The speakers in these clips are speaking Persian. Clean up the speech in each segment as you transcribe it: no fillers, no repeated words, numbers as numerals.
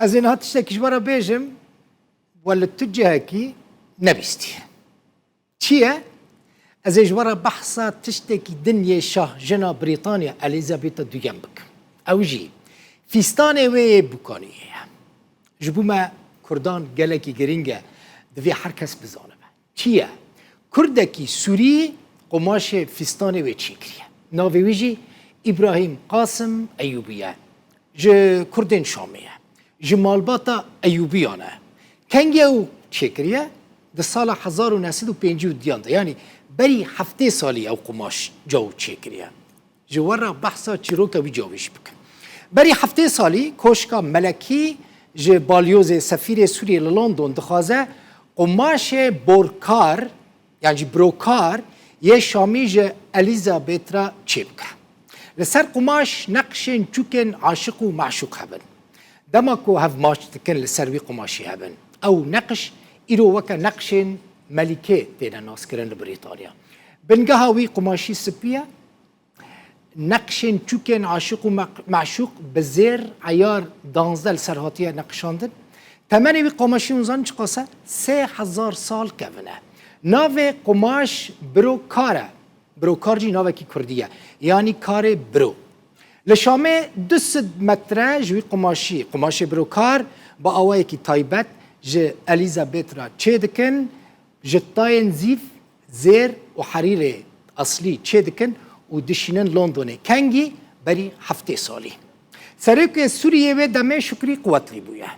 از این هاتشتکیش برا بیجم ولی تجه کی نبیستیه چیه؟ از اجبارا بحثا تشتكي دنيا شاه جنا بريطانيا اليزابيث دوغان بك او جي فيستاني وي بكانيه جبوما كردان جالكي جرينجا دفي حركس بزانه چيه كردكي سوري قماش فيستاني وي تشيكريا ناوي ويجي ابراهيم قاسم ايوبيه ج كردين شاميه جمالباتا ايوبيانه كنجو تشيكريا ده سال 1950 دیان ده یعنی بری هفته سالی او قماش جو چیکریه جوارا بحثا چیروکا بی جاویش بکن بری هفته سالی کوشکا ملکی ج بالیوز سفیر سوریه لندن دخوازه قماش بورکار یعنی بروکار یه شامی ج الیزابت را چیبکه لسر قماش نقشن چوکن عاشق و معشوق هبن دماکو هف ماش تکن لسر وی قماشی هبن او نقش ایرو وکا نقشن ملكه تينا ناس كرن بريطانيا بنجها وي قماشي سبيا نقشن چوكن عاشق ومعشوق بزير عيار دانزدل سرهاتيا نقشاندن تمني وي قماشي ونزان چقاسه 3000 سال كفنه ناوه قماش بروكاره بروكار جي ناوه كي كردية يعني كار برو لشامه 200 متر جوي قماشي بروكار با آوائي كي تايبت ج الیزابت را چه دکن جتاین زیف زیر و حریر اصلی چه دکن و دشینن لندنه کنگی بری هفته سالی سرک سوریه و دمه شکری قوتلی بویه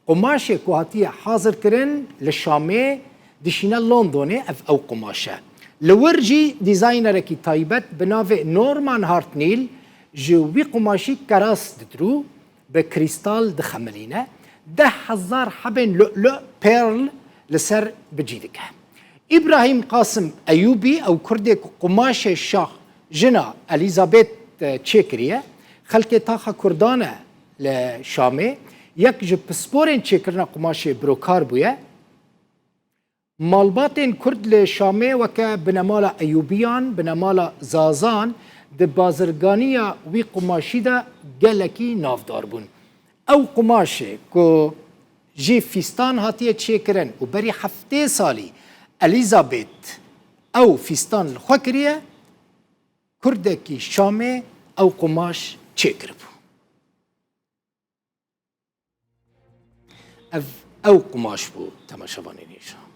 قماش کوهاتی حاضر کرن لشامه دشینن لندنه اف او قماشه لورجی دیزاینر کی تایبت بناو نورمان هارتنیل جوی قماشی کراس ددرو به کریستال دخملینه 10,000 حبن لؤلؤ بيرل لسر بجيدك إبراهيم قاسم أيوبي أو كردي قماش الشاه جنا إليزابيث تشيكريا خلقي طاقة كردانة لشامي يك بسبورين تشيكرنا قماش بروكار بويا مالباتين كرد لشامي وكا بنمالا أيوبيان بنمالا زازان د بازرگانيا وي قماشي دا گلكي نافدار بون او قماشه کو جی فیستان هاتیه چه کرن و بری هفته سالی الیزابت او فیستان خوکریه کردکی شامه او قماش چه کربو او قماش بو تماشاوانی نیشان